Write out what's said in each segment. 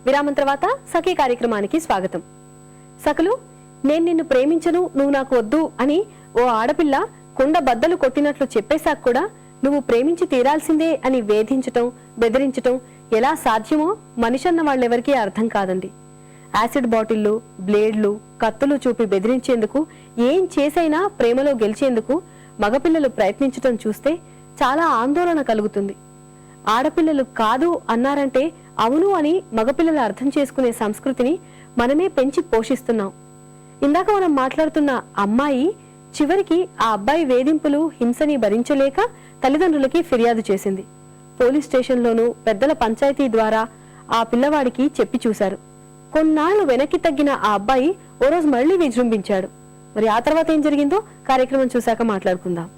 విరామం తర్వాత సఖీ కార్యక్రమానికి స్వాగతం. సఖలు, నేను నిన్ను ప్రేమించను, నువ్వు నాకు వద్దు అని ఓ ఆడపిల్ల కుండ బద్దలు కొట్టినట్లు చెప్పేశాక కూడా నువ్వు ప్రేమించి తీరాల్సిందే అని వేధించటం, బెదిరించటం ఎలా సాధ్యమో మనిషన్న వాళ్ళెవరికీ అర్థం కాదండి. యాసిడ్ బాటిళ్లు, బ్లేడ్లు, కత్తులు చూపి బెదిరించేందుకు, ఏం చేసైనా ప్రేమలో గెలిచేందుకు మగపిల్లలు ప్రయత్నించటం చూస్తే చాలా ఆందోళన కలుగుతుంది. ఆడపిల్లలు కాదు అన్నారంటే అవును అని మగపిల్లలు అర్థం చేసుకునే సంస్కృతిని మనమే పెంచి పోషిస్తున్నాం. ఇందాక మనం మాట్లాడుతున్న అమ్మాయి చివరికి ఆ అబ్బాయి వేధింపులు, హింసని భరించలేక తల్లిదండ్రులకి ఫిర్యాదు చేసింది. పోలీస్ స్టేషన్లోనూ పెద్దల పంచాయతీ ద్వారా ఆ పిల్లవాడికి చెప్పి చూశారు. కొన్నాళ్లు వెనక్కి తగ్గిన ఆ అబ్బాయి ఓ రోజు మళ్లీ విజృంభించాడు. మరి ఆ తర్వాత ఏం జరిగిందో కార్యక్రమం చూశాక మాట్లాడుకుందాం.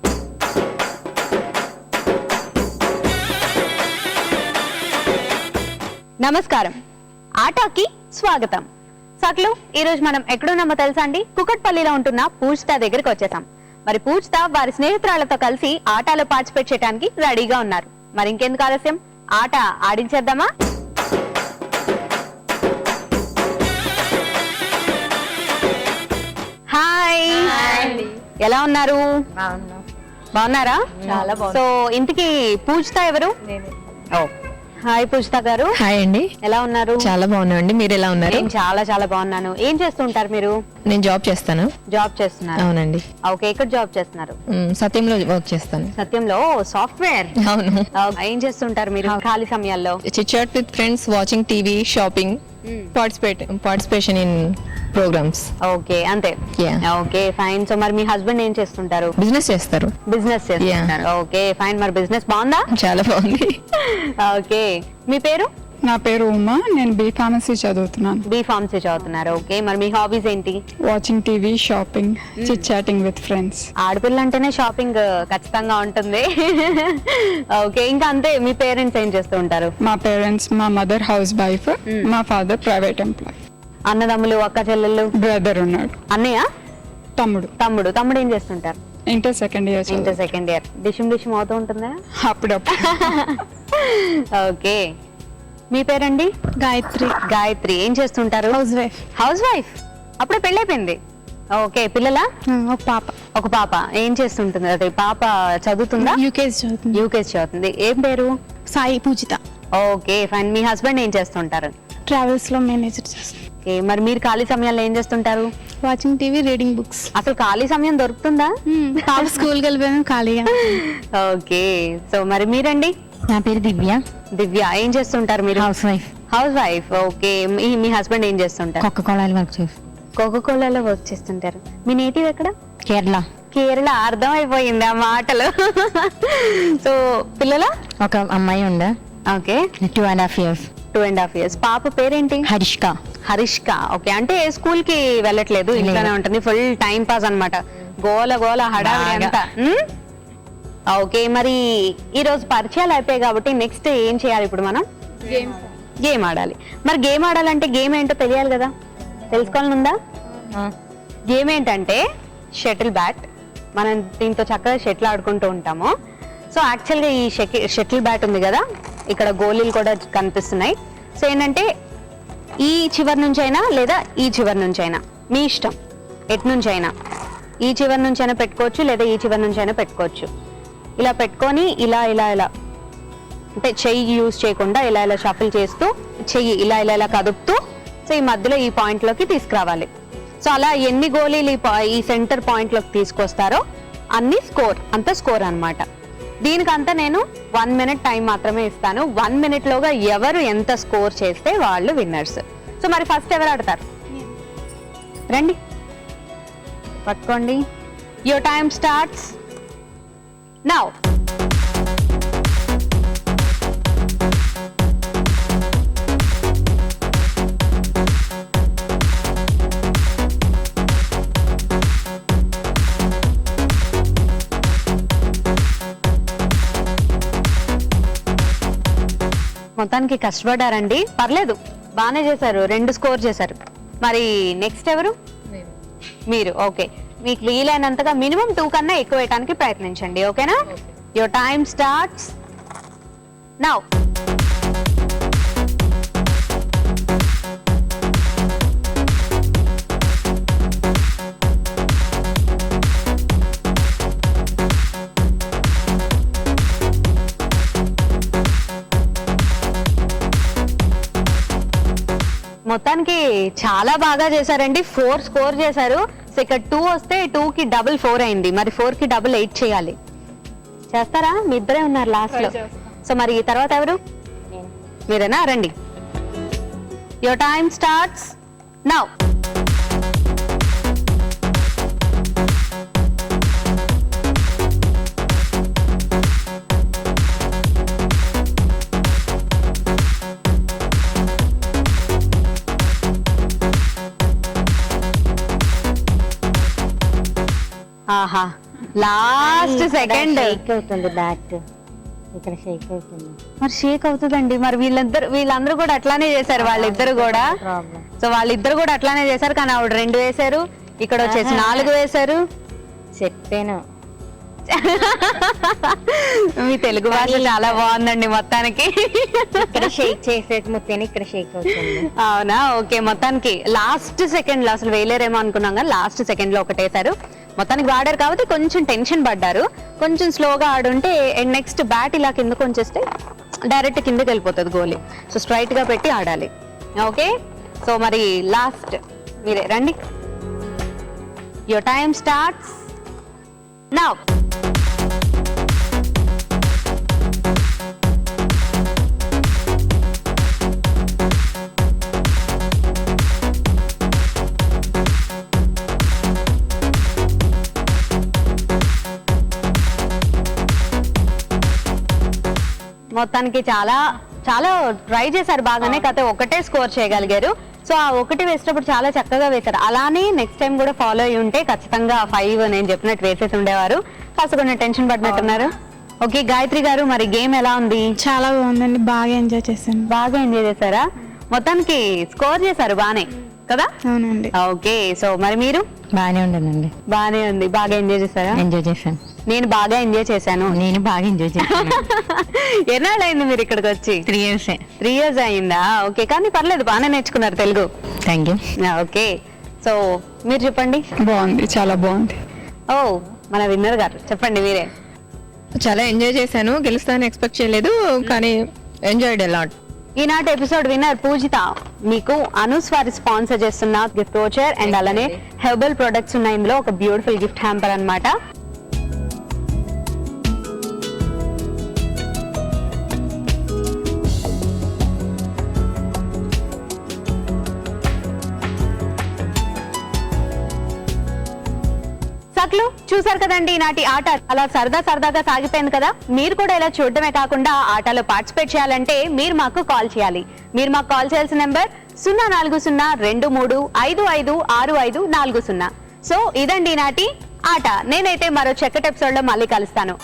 నమస్కారం, ఆటాకి స్వాగతం. సక్లు, ఈ రోజు మనం ఎక్కడున్నామో తెలుసా అండి? కుకట్పల్లిలో ఉంటున్న పూజిత దగ్గరికి వచ్చేసాం. మరి పూజిత వారి స్నేహితురాలతో కలిసి ఆటలో పార్టిసిపేట్ చేయడానికి రెడీగా ఉన్నారు. మరి ఇంకెందుకు ఆలస్యం, ఆట ఆడించేద్దామా? హాయ్, ఎలా ఉన్నారు? బాగున్నారా? సో ఇంతకీ పూజిత ఎవరు? హాయ్ పూజిత గారు. హాయ్ అండి. ఎలా ఉన్నారు? చాలా బాగున్నాండి. మీరు ఎలా ఉన్నారు? నేను చాలా చాలా బాగున్నాను. ఏం చేస్తుంటారు మీరు? నేను జాబ్ చేస్తాను. జాబ్ చేస్తున్నారు? అవునండి. ఓకే, ఎక్కడ జాబ్ చేస్తున్నారు? సత్యంలో వర్క్ చేస్తాను. సత్యంలో సాఫ్ట్వేర్? అవును. ఏం చేస్తుంటారు మీరు ఖాళీ సమయాల్లో? Chit chat with friends, watching TV, shopping, participation in programmes. Okay, అంతే. Okay, fine. సో మరి మీ హస్బెండ్ ఏం చేస్తుంటారు? బిజినెస్ చేస్తారు. బిజినెస్ చేస్తుంటారు. Okay, fine. మరి బిజినెస్ బాగుందా? చాలా బాగుంది. ఓకే, మీ పేరు? నా పేరు ఉమా, నేను బి ఫార్మసీ చదువుతున్నాను. బి ఫార్మసీ చదువుతున్నారు. ఓకే, మరి మీ హాబీస్ ఏంటి? Watching TV, shopping, chit chatting with friends. ఆడపిల్ల అంటేనే షాపింగ్ ఖచ్చితంగా ఉంటుంది. ఓకే, ఇంకా అంతే. మీ పేరెంట్స్ ఏం చేస్తూ ఉంటారు? మా పేరెంట్స్, మా మదర్ హౌస్ వైఫ్, మా ఫాదర్ ప్రైవేట్ ఎంప్లాయ్. అన్నదమ్ములు, అక్క చెల్లెళ్ళు? బ్రదర్ ఉన్నాడు. అన్నయ్య? తమ్ముడు. తమ్ముడు ఏం చేస్తుంటారు? Inter second year. Inter second year. డిషం అవుతూ ఉంటుందా? అప్పుడప్పుడు. ఓకే, మీ పేరండి? గాయత్రి. ఏం చేస్తుంటారు? Housewife. అప్పుడే పెళ్ళైపోయింది. ఓకే, పిల్లలా? ఒక పాప. ఏం చేస్తుంటుంది అది? పాప చదువుతుందా? యూకేజీ చదువుతుంది. ఏం పేరు? సాయి పూజిత. Okay, fine. మీ హస్బెండ్ ఏం చేస్తుంటారు? ట్రావెల్స్ లో మేనేజర్ చేస్తాను. ఓకే, మరి మీరు ఖాళీ సమయాల్లో ఏం చేస్తుంటారు? Watching TV, reading books. అసలు ఖాళీ సమయం దొరుకుతుందా? పాప స్కూల్కి వెళ్ళిపోయాను, ఖాళీగా. ఓకే, సో మరి మీరండి? నా పేరు దివ్య. ఏం చేస్తుంటారు మీరు? House wife. ఓకే, మీ హస్బెండ్ ఏం చేస్తుంటారు? కోకోకోలాలో వర్క్ చేస్తుంటారు. మీ నేటివ్ ఎక్కడ? కేరళ. అర్థం అయిపోయింది ఆ మాటలు. సో పిల్లల? ఒక అమ్మాయి ఉందా. Okay, 2.5 years. పాప పేరేంటి? హరిష్క. ఓకే, అంటే స్కూల్ కి వెళ్ళట్లేదు, ఇంట్లోనే ఉంటుంది. ఫుల్ టైం పాస్ అన్నమాట. గోల హడావిడి అంతా. ఓకే, మరి ఈ రోజు పరిచయాలు అయిపోయాయి కాబట్టి నెక్స్ట్ ఏం చేయాలి ఇప్పుడు? మనం గేమ్ ఆడాలి. మరి గేమ్ ఆడాలంటే గేమ్ ఏంటో తెలియాలి కదా, తెలుసుకోవాలని ఉందా? గేమ్ ఏంటంటే షటిల్ బ్యాట్. మనం దీంతో చక్కగా షటిల్ ఆడుకుంటూ ఉంటాము. సో యాక్చువల్గా ఈ షటిల్ బ్యాట్ ఉంది కదా, ఇక్కడ గోళీలు కూడా కనిపిస్తున్నాయి. సో ఏంటంటే ఈ చివరి నుంచి అయినా లేదా ఈ చివరి నుంచి అయినా, మీ ఇష్టం, ఎటు నుంచి అయినా, ఈ చివరి నుంచి అయినా పెట్టుకోవచ్చు లేదా ఈ చివరి నుంచి అయినా పెట్టుకోవచ్చు. ఇలా పెట్టుకొని ఇలా అంటే చెయ్యి యూజ్ చేయకుండా ఇలా షఫిల్ చేస్తూ చెయ్యి ఇలా కదుపుతూ సో ఈ మధ్యలో ఈ పాయింట్లోకి తీసుకురావాలి. సో అలా ఎన్ని గోళీలు ఈ సెంటర్ పాయింట్లోకి తీసుకొస్తారో అన్ని అంత స్కోర్ అన్నమాట. దీనికంతా నేను 1 minute టైం మాత్రమే ఇస్తాను. 1 minute లోగా ఎవరు ఎంత స్కోర్ చేస్తే వాళ్ళు విన్నర్స్. సో మరి ఫస్ట్ ఎవరు ఆడతారు? రండి, పట్టుకోండి. Your time starts now. మొత్తానికి కష్టపడ్డారండి, పర్లేదు, బాగానే చేశారు. 2 స్కోర్ చేశారు. మరి నెక్స్ట్ ఎవరు? మీరు. ఓకే, మీకు వీలైనంతగా మినిమం 2 కన్నా ఎక్కువ వేయడానికి ప్రయత్నించండి. ఓకేనా? Your time starts now. మొత్తానికి చాలా బాగా చేశారండి. 4 స్కోర్ చేశారు. సో ఇక్కడ 2 వస్తే 2 కి డబుల్ 4 అయింది. మరి 4 కి డబుల్ 8 చేయాలి. చేస్తారా? మీ ఇద్దరే ఉన్నారు లాస్ట్ లో. సో మరి ఈ తర్వాత ఎవరు? మీరేనా? రండి. Your time starts now. ఆహా, లాస్ట్ సెకండ్ అవుతుంది బ్యాట్ ఇక్కడ షేక్ అవుతుంది. మరి షేక్ అవుతుందండి. మరి వీళ్ళందరూ కూడా అట్లానే చేశారు. వాళ్ళిద్దరు కూడా సో వాళ్ళిద్దరు కూడా అట్లానే చేశారు. కానీ ఆవిడ 2 వేశారు, ఇక్కడ వచ్చేసి 4 వేశారు. చెప్పాను మీ తెలుగు భాష చాలా బాగుందండి మొత్తానికి. ఇక్కడ షేక్ చేసేది ముత్తేనే ఇక్కడ షేక్ అవుతుంది. అవునా? ఓకే. మొత్తానికి లాస్ట్ సెకండ్ లో అసలు వేయలేరేమో అనుకున్నాం కానీ లాస్ట్ సెకండ్ లో ఒకటేశారు. మొత్తానికి వాడారు కాబట్టి కొంచెం టెన్షన్ పడ్డారు. కొంచెం స్లోగా ఆడుంటే నెక్స్ట్ బ్యాట్ ఇలా కిందకు ఉంచేస్తే డైరెక్ట్ కిందకి వెళ్ళిపోతుంది గోలీ. సో స్ట్రైట్ గా పెట్టి ఆడాలి. ఓకే. సో మరి లాస్ట్ మీరే రండి. Your time starts now. మొత్తానికి చాలా చాలా ట్రై చేశారు బాగానే. కాకపోతే ఒకటే స్కోర్ చేయగలిగారు. సో ఆ ఒకటి వేసేటప్పుడు చాలా చక్కగా వేశారు. అలానే నెక్స్ట్ టైం కూడా ఫాలో అయ్యి ఉంటే ఖచ్చితంగా 5 నేను చెప్పినట్టు వేసేసి ఉండేవారు. కాస్త కొంచెం టెన్షన్ పడినట్టున్నారు. ఓకే గాయత్రి గారు, మరి గేమ్ ఎలా ఉంది? చాలా బాగుందండి, బాగా ఎంజాయ్ చేశాను. బాగా ఎంజాయ్ చేశారా? మొత్తానికి స్కోర్ చేశారు బానే కదా? అవునండి. ఓకే. సో మరి మీరు? బాగానే ఉండదండి. బానే ఉంది. బాగా ఎంజాయ్ చేశారా? ఎంజాయ్ చేశాను. నేను బాగా ఎంజాయ్ చేశాను. నేను బాగా ఎంజాయ్ చేశాను. ఎన్నాళ్ళైంది మీరు ఇక్కడికి వచ్చి? 3 years. 3 years అయిందా? ఓకే. కానీ పర్లేదు, బాగానే నేర్చుకున్నారు Telugu. Thank you. Okay. So మీరు చెప్పండి. బాగుంది, చాలా బాగుంది. ఓ, మన విన్నర్ గారు చెప్పండి మీరే. చాలా ఎంజాయ్ చేశాను. గెలుస్తానని ఎక్స్పెక్ట్ చేయలేదు, కానీ ఎంజాయ్డ్ అలాట్. ఈనాటి ఎపిసోడ్ విన్నర్ పూజిత. మీకు అనూస్ వారి స్పాన్సర్ చేస్తున్న గిఫ్ట్ వోచర్ అండ్ అలానే హెర్బల్ ప్రొడక్ట్స్ ఉన్న ఇందులో ఒక బ్యూటిఫుల్ గిఫ్ట్ హ్యాంపర్ అన్నమాట. సక్లు చూసారు కదండి, ఈనాటి ఆట అలా సరదాగా సాగిపోయింది కదా. మీరు కూడా ఇలా చూడటమే కాకుండా ఆటలో పార్టిసిపేట్ చేయాలంటే మీరు మాకు కాల్ చేయాలి. మీరు మాకు కాల్ చేయాల్సిన నెంబర్ 04023556540. సో ఇదండి ఈనాటి ఆట. నేనైతే మరో చక్కటి ఎపిసోడ్ లో మళ్ళీ కలుస్తాను.